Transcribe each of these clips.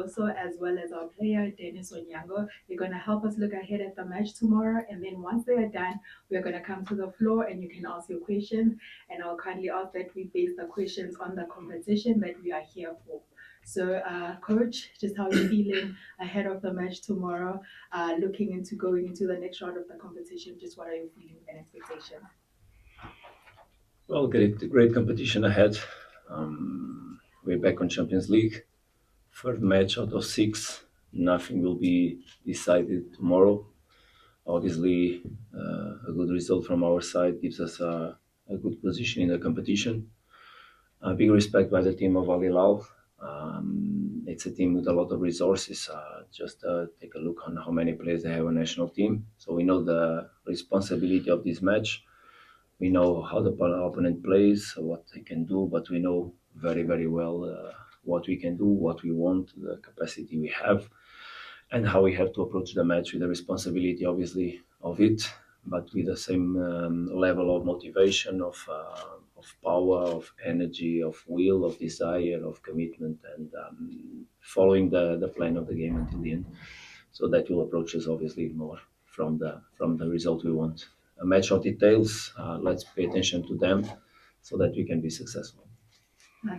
Also, as well as our player Dennis Onyango. They're going to help us look ahead at the match tomorrow, and then once they are done, we're going to come to the floor and you can ask your questions. And I'll kindly ask that we base the questions on the competition that we are here for. So, coach, just how are you feeling ahead of the match tomorrow? Looking into going into the next round of the competition, just what are your feelings and expectations? Well, great competition ahead. We're back on Champions League. Third match out of six. Nothing will be decided tomorrow. Obviously, a good result from our side gives us a good position in the competition. Big respect by the team of Al Hilal. It's a team with a lot of resources. Just take a look on how many players they have on national team. So we know the responsibility of this match. We know how the opponent plays, what they can do, but we know very, very well what we can do, what we want, the capacity we have, and how we have to approach the match with the responsibility, obviously, of it, but with the same level of motivation, of power, of energy, of will, of desire, of commitment, and following the plan of the game until the end. So that will approach us obviously more from the result we want. A match of details. Let's pay attention to them so that we can be successful.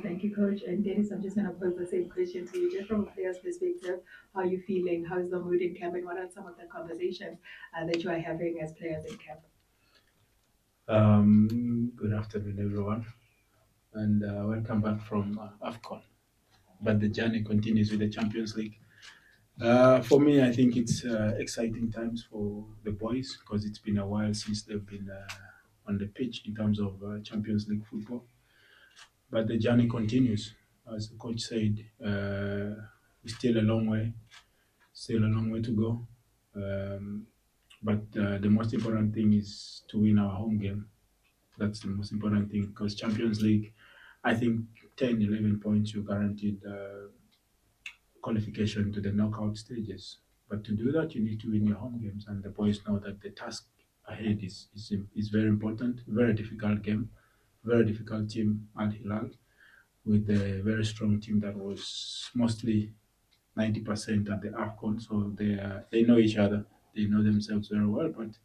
Thank you, Coach. And Dennis, I'm just going to pose the same question to you, just from a player's perspective. How are you feeling? How's the mood in camp? And what are some of the conversations that you are having as players in camp? Good afternoon, everyone, and welcome back from AFCON. But the journey continues with the Champions League. For me, I think it's exciting times for the boys because it's been a while since they've been on the pitch in terms of Champions League football. But the journey continues. As the coach said, we're still a long way to go. But the most important thing is to win our home game. That's the most important thing because Champions League, I think 10, 11 points, you're guaranteed qualification to the knockout stages. But to do that, you need to win your home games, and the boys know that the task ahead is very important. Very difficult game, very difficult team, Al Hilal, with a very strong team that was mostly 90% at the AFCON. So they know each other, they know themselves very well. But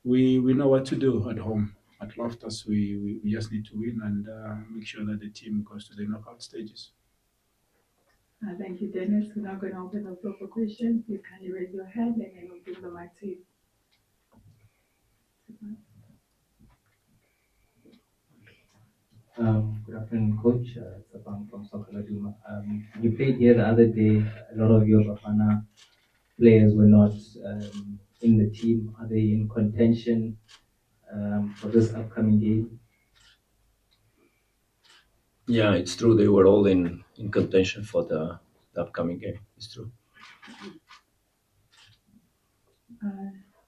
we know what to do at home. At Loftus, we just need to win and make sure that the team goes to the knockout stages. Thank you, Dennis. We're now going to open the floor for questions. Please kindly raise your hand and then we'll give the mic to you. Good afternoon, Coach. It's Abang from Soccer Laduma. You played here the other day. A lot of your Bafana players were not in the team. Are they in contention for this upcoming game? Yeah, it's true. They were all in contention for the upcoming game. It's true. Do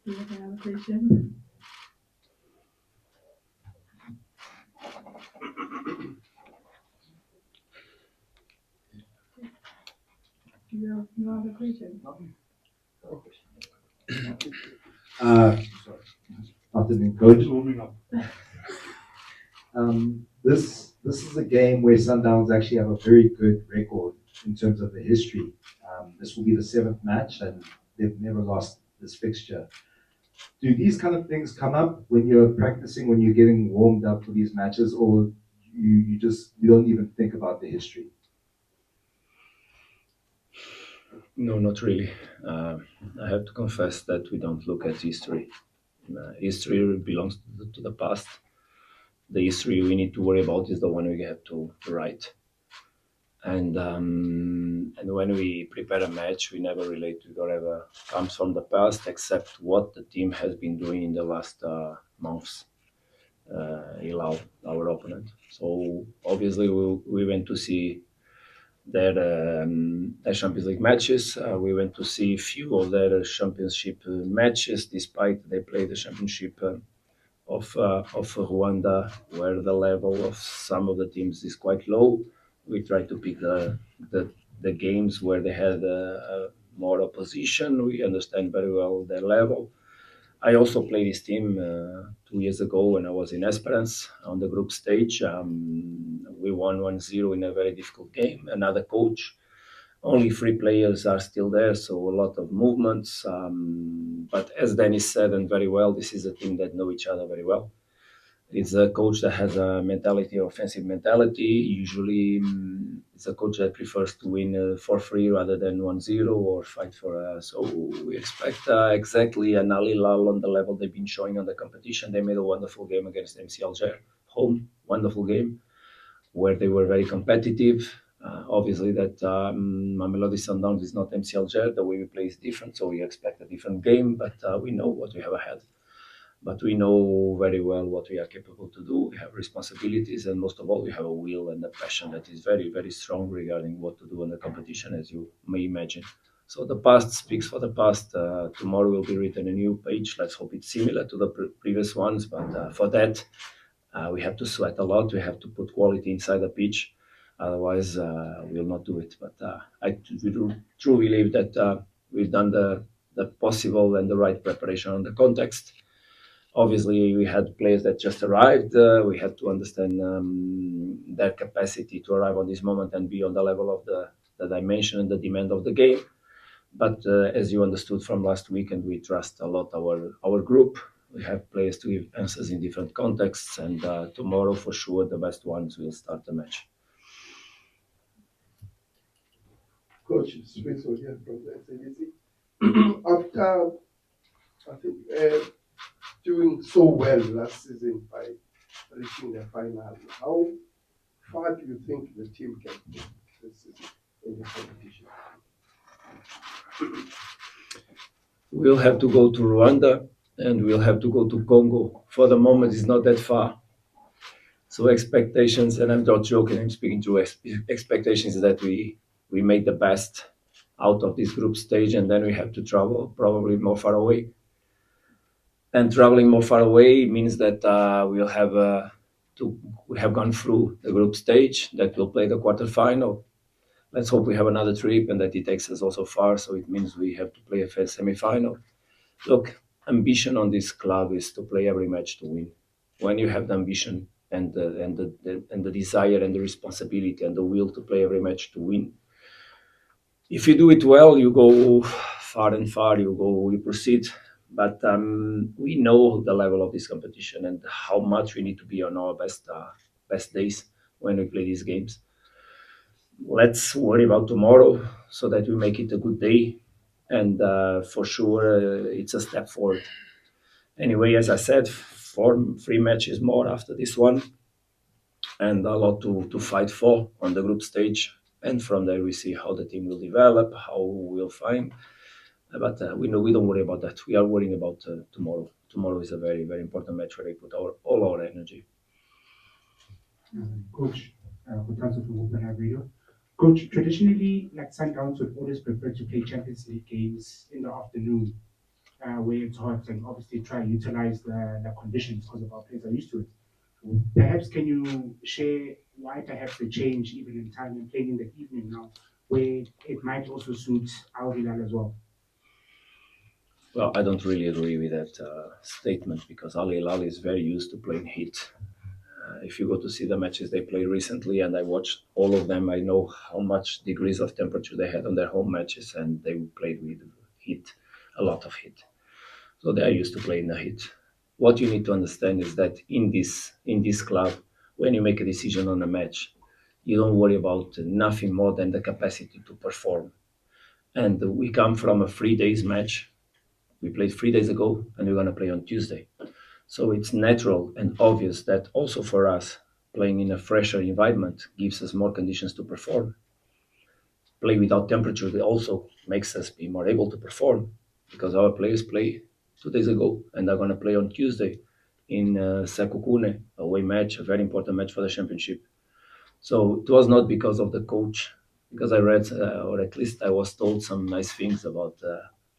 you have another question? No other questions? Sorry. Afternoon, coach. This is a game where Sundowns actually have a very good record in terms of the history. This will be the seventh match, and they've never lost this fixture. Do these kind of things come up when you're practicing, when you're getting warmed up for these matches, or you don't even think about the history? No, not really. I have to confess that we don't look at history. History belongs to the past. The history we need to worry about is the one we have to write. And when we prepare a match, we never relate to whatever comes from the past, except what the team has been doing in the last months. Hilal, our opponent. So obviously we went to see their Champions League matches. We went to see few of their championship matches, despite they play the championship of Rwanda, where the level of some of the teams is quite low. We try to pick the games where they had more opposition. We understand very well their level. I also played this team 2 years ago when I was in Esperance on the group stage. We won 1-0 in a very difficult game. Another coach, Only 3 players are still there, so a lot of movements. But as Dennis said, and very well, this is a team that know each other very well. It's a coach that has a mentality, offensive mentality. Usually, it's a coach that prefers to win 4-3 rather than 1-0 or fight for. So we expect exactly an Al Hilal on the level they've been showing on the competition. They made a wonderful game against MC Alger, home, wonderful game where they were very competitive. Obviously, that Mamelodi Sundowns is not MC Alger. The way we play is different, so we expect a different game. But we know what we have ahead. But we know very well what we are capable to do. We have responsibilities, and most of all, we have a will and a passion that is very, very strong regarding what to do in the competition, as you may imagine. So the past speaks for the past. Tomorrow will be written a new page. Let's hope it's similar to the previous ones. But for that, we have to sweat a lot. We have to put quality inside the pitch. Otherwise, we'll not do it. But I truly believe that we've done the possible and the right preparation on the context. Obviously, we had players that just arrived. We had to understand their capacity to arrive on this moment and be on the level of the dimension and the demand of the game. But as you understood from last week, and we trust a lot our group, we have players to give answers in different contexts, and tomorrow for sure the best ones will start the match. Coach Smith here from the SABC. After, I think, doing so well last season by reaching the final, how far do you think the team can go this season in the competition? We'll have to go to Rwanda and we'll have to go to Congo. For the moment, it's not that far. So expectations, and I'm not joking, I'm speaking to expectations that we made the best out of this group stage, and then we have to travel probably more far away. And traveling more far away means that we have gone through the group stage, that we'll play the quarterfinal. Let's hope we have another trip and that it takes us also far. So it means we have to play a first semi-final. Look, ambition on this club is to play every match to win. When you have the ambition and the desire and the responsibility and the will to play every match to win, if you do it well, you go far and far. You proceed. But we know the level of this competition and how much we need to be on our best days when we play these games. Let's worry about tomorrow so that we make it a good day, and for sure it's a step forward. Anyway, as I said, 3 matches more after this one, and a lot to fight for on the group stage. And from there we see how the team will develop, how we'll find. But we know we don't worry about that. We are worrying about tomorrow. Tomorrow is a very, very important match where we put all our energy. Coach, Cardoso from Open Radio. Coach, traditionally, like Sundowns would always prefer to play Champions League games in the afternoon, where it's hot, and obviously try and utilize the conditions because of our players are used to it. Perhaps can you share why perhaps the change even in time and playing in the evening now, where it might also suit Al Hilal as well? Well, I don't really agree with that statement because Al Hilal is very used to playing heat. If you go to see the matches they played recently, and I watched all of them, I know how much degrees of temperature they had on their home matches, and they played with heat, a lot of heat. So they are used to playing the heat. What you need to understand is that in this club, when you make a decision on a match, you don't worry about nothing more than the capacity to perform. And we come from a 3 days match. We played 3 days ago, and we're going to play on Tuesday. So it's natural and obvious that also for us, playing in a fresher environment gives us more conditions to perform. Play without temperature also makes us be more able to perform because our players play 2 days ago and they're going to play on Tuesday in Sekukune, away match, a very important match for the championship. So it was not because of the coach, because I read, or at least I was told some nice things about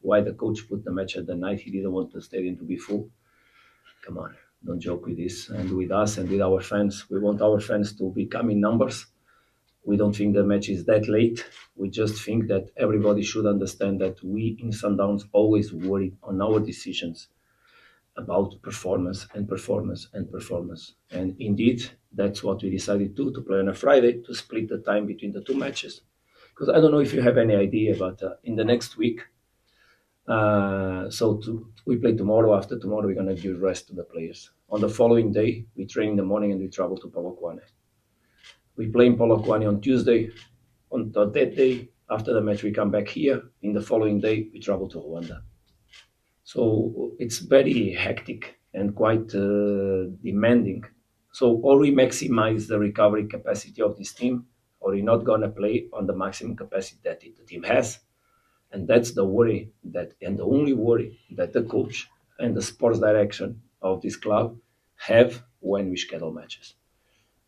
why the coach put the match at the night. He didn't want the stadium to be full. Come on, don't joke with this. And with us and with our fans, we want our fans to become in numbers. We don't think the match is that late. We just think that everybody should understand that we in Sundowns always worry on our decisions about performance and performance and performance. And indeed, that's what we decided to play on a Friday, to split the time between the 2 matches. Because I don't know if you have any idea, but in the next week, we play tomorrow. After tomorrow, we're gonna give rest to the players. On the following day, we train in the morning and we travel to Polokwane. We play in Polokwane on Tuesday. On that day, after the match, we come back here. In the following day, we travel to Rwanda. So it's very hectic and quite demanding. So or we maximize the recovery capacity of this team, or we're not gonna play on the maximum capacity that the team has. And that's the worry and the only worry that the coach and the sports direction of this club have when we schedule matches.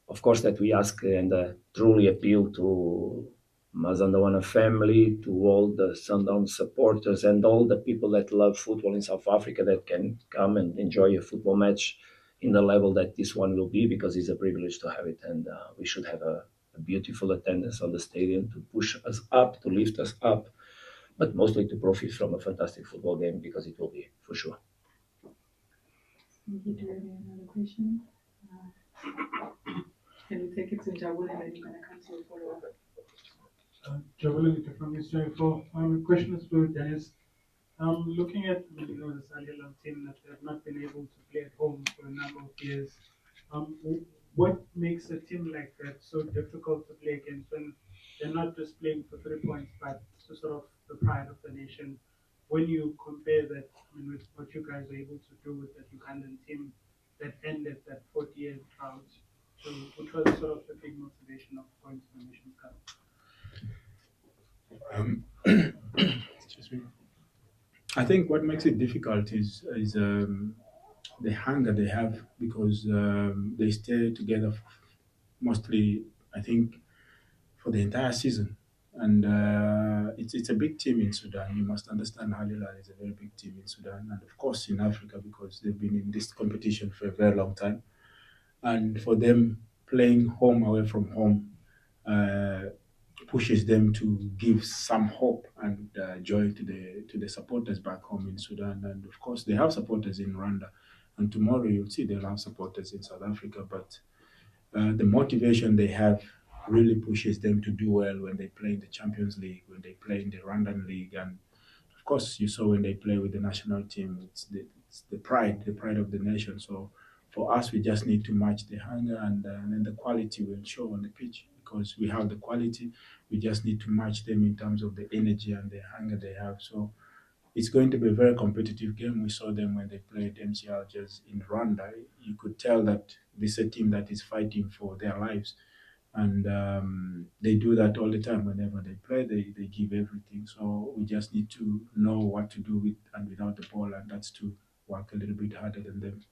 Of course, that we ask and truly appeal to Mazandawana family, to all the Sundowns supporters, and all the people that love football in South Africa that can come and enjoy a football match in the level that this one will be, because it's a privilege to have it, and we should have a beautiful attendance on the stadium to push us up, to lift us up, but mostly to profit from a fantastic football game, because it will be for sure. Thank you. Do you have another question? Can you take it to Jabul and then you're going to come to a follow-up? Javelin from East 24. The question is for Dennis. Looking at this Al Hilal team that have not been able to play at home for a number of years, what makes a team like that so difficult to play against when they're not just playing for 3 points, but sort of the pride of the nation? When you compare that, with what you guys were able to do with that Ugandan team that ended that 40-year drought, so which was sort of the big motivation of going to the Nations Cup? Excuse me. I think what makes it difficult is the hunger they have, because they stay together mostly, I think, for the entire season. And it's a big team in Sudan. You must understand Al Hilal is a very big team in Sudan, and of course in Africa, because they've been in this competition for a very long time. And for them, playing home away from home pushes them to give some hope and joy to the supporters back home in Sudan. And of course, they have supporters in Rwanda, and tomorrow you'll see they'll have supporters in South Africa. But the motivation they have really pushes them to do well when they play in the Champions League, when they play in the Rwandan League, and of course, you saw when they play with the national team, it's the pride of the nation. So for us, we just need to match the hunger, and then the quality will show on the pitch, because we have the quality. We just need to match them in terms of the energy and the hunger they have. So it's going to be a very competitive game. We saw them when they played MC Algiers in Rwanda. You could tell that this is a team that is fighting for their lives. And they do that all the time. Whenever they play, they give everything. So we just need to know what to do with and without the ball, and that's to work a little bit harder than them.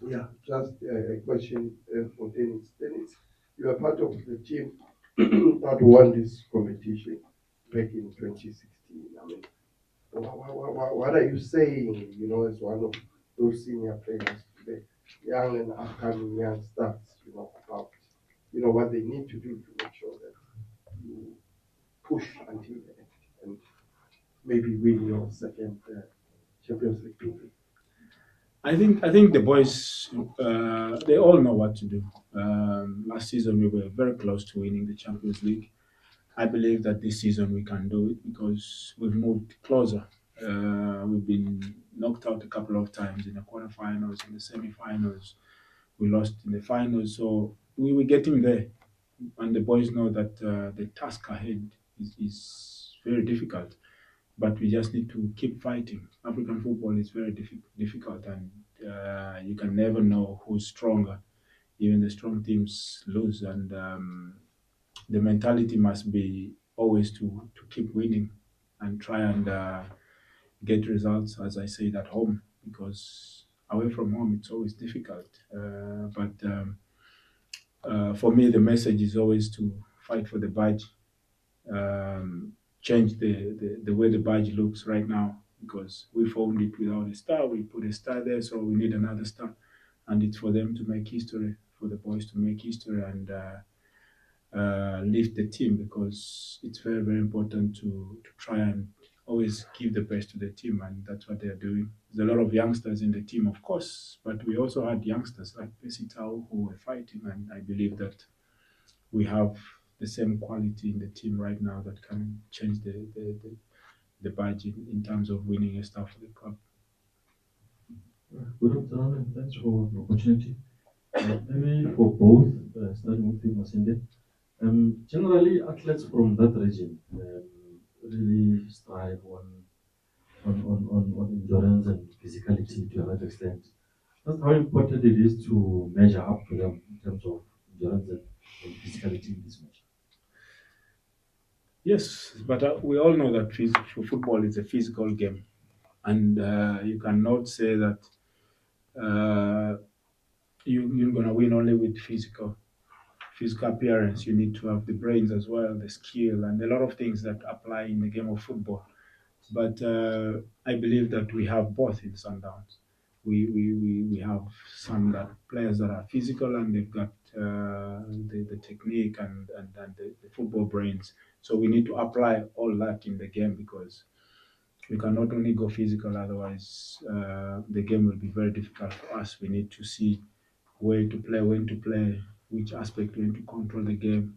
Yeah, just a question for Dennis. Dennis, you are part of the team that won this competition back in 2016. I mean, what are you saying, as one of those senior players today, young and upcoming young stars, about, what they need to do to make sure that you push until the end and maybe win your second Champions League trophy? I think the boys, they all know what to do. Last season we were very close to winning the Champions League. I believe that this season we can do it, because we've moved closer. We've been knocked out a couple of times in the quarterfinals, in the semi-finals. We lost in the finals, so we were getting there. And the boys know that the task ahead is very difficult, but we just need to keep fighting. African football is very difficult, and you can never know who's stronger. Even the strong teams lose, and the mentality must be always to keep winning and try and get results, as I said, at home, because away from home it's always difficult. But for me, the message is always to fight for the badge, change the way the badge looks right now, because we found it without a star. We put a star there, so we need another star. And it's for them to make history, for the boys to make history and lift the team, because it's very, very important to try and always give the best to the team, and that's what they're doing. There's a lot of youngsters in the team, of course, but we also had youngsters like Pesitao who were fighting, and I believe that we have the same quality in the team right now that can change the budget in terms of winning a star for the club. Good afternoon, and thanks for the opportunity. Maybe for both, starting with you, Masinde. Generally, athletes from that region really strive on endurance and physicality to a large extent. That's how important it is to measure up to them in terms of endurance and physicality in this match. Yes, but we all know that football is a physical game, and you cannot say that uh, you're gonna win only with physical appearance. You need to have the brains as well, the skill, and a lot of things that apply in the game of football. But I believe that we have both in Sundowns. We have some that players that are physical and they've got the technique and the football brains. So we need to apply all that in the game because we cannot only go physical, otherwise the game will be very difficult for us. We need to see where to play, when to play, which aspect, when to control the game,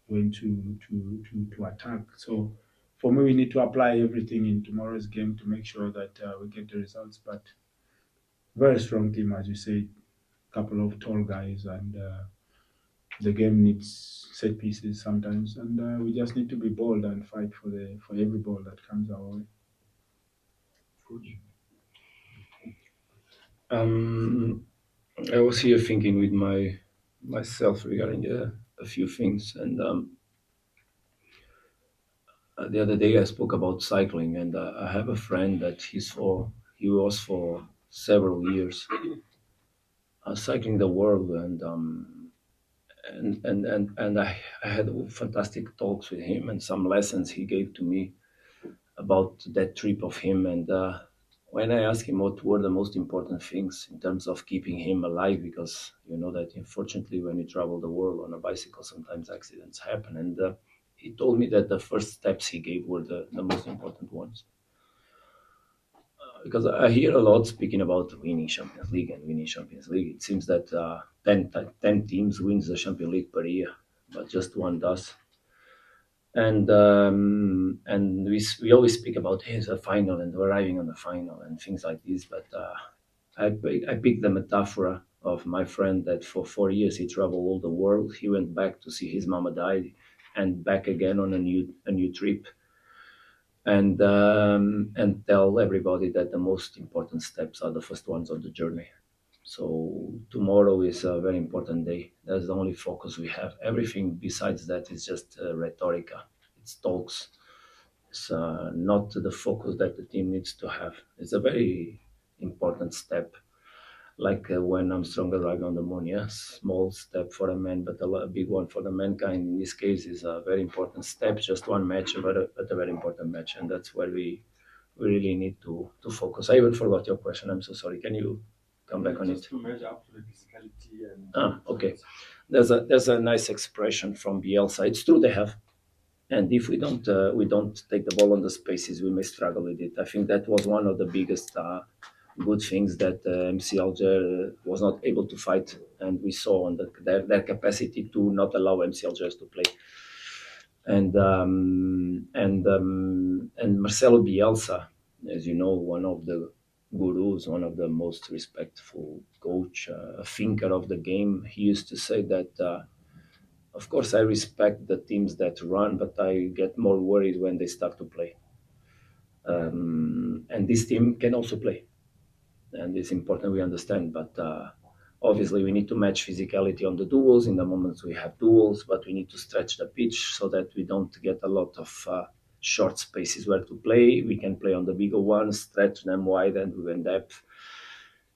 when to attack. So for me, we need to apply everything in tomorrow's game to make sure that we get the results. But very strong team, as you said, couple of tall guys, and the game needs set pieces sometimes, and we just need to be bold and fight for every ball that comes our way. I was here thinking with myself regarding a few things, and the other day I spoke about cycling, and I have a friend that he was for several years cycling the world, and I had fantastic talks with him and some lessons he gave to me about that trip of him. And when I asked him what were the most important things in terms of keeping him alive, because you know that unfortunately when you travel the world on a bicycle, sometimes accidents happen. And he told me that the first steps he gave were the most important ones. Because I hear a lot speaking about winning Champions League and winning Champions League. It seems that 10 teams wins the Champions League per year, but just one does. And we always speak about here's a final and arriving on the final and things like this. But I picked the metaphor of my friend that for 4 years he traveled all the world. He went back to see his mama die, and back again on a new trip, and tell everybody that the most important steps are the first ones on the journey. So tomorrow is a very important day. That's the only focus we have. Everything besides that is just rhetorica. It's talks. It's not the focus that the team needs to have. It's a very important step. Like when Armstrong arrived on the moon, yeah, small step for a man, but a big one for the mankind. In this case, is a very important step. Just one match, but a very important match, and that's where we really need to focus. I even forgot your question. I'm so sorry. Can you come back on it? To measure up to the physicality and Okay. There's a nice expression from Bielsa. It's true they have, and if we don't take the ball on the spaces, we may struggle with it. I think that was one of the biggest good things that MC Alger was not able to fight, and we saw on their capacity to not allow MC Algers to play. And Marcelo Bielsa, as you know, one of the gurus, one of the most respectful coach, thinker of the game. He used to say that, of course, I respect the teams that run, but I get more worried when they start to play. And this team can also play, and it's important we understand. But obviously, we need to match physicality on the duels in the moments we have duels, but we need to stretch the pitch so that we don't get a lot of short spaces where to play. We can play on the bigger ones, stretch them wide, and we in depth.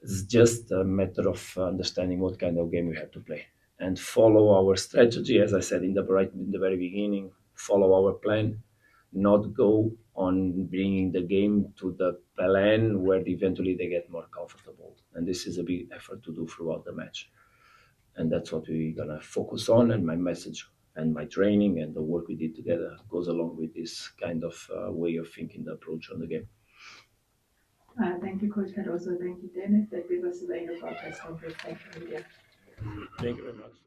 It's just a matter of understanding what kind of game we have to play and follow our strategy. As I said in the very beginning, follow our plan, not go on bringing the game to the plan where eventually they get more comfortable. And this is a big effort to do throughout the match. And that's what we're going to focus on. And my message and my training and the work we did together goes along with this kind of way of thinking, the approach on the game. Thank you, Coach Cardoso. Thank you, Dennis. That brings us to the end of our press conference. Thank you, media. Thank you very much.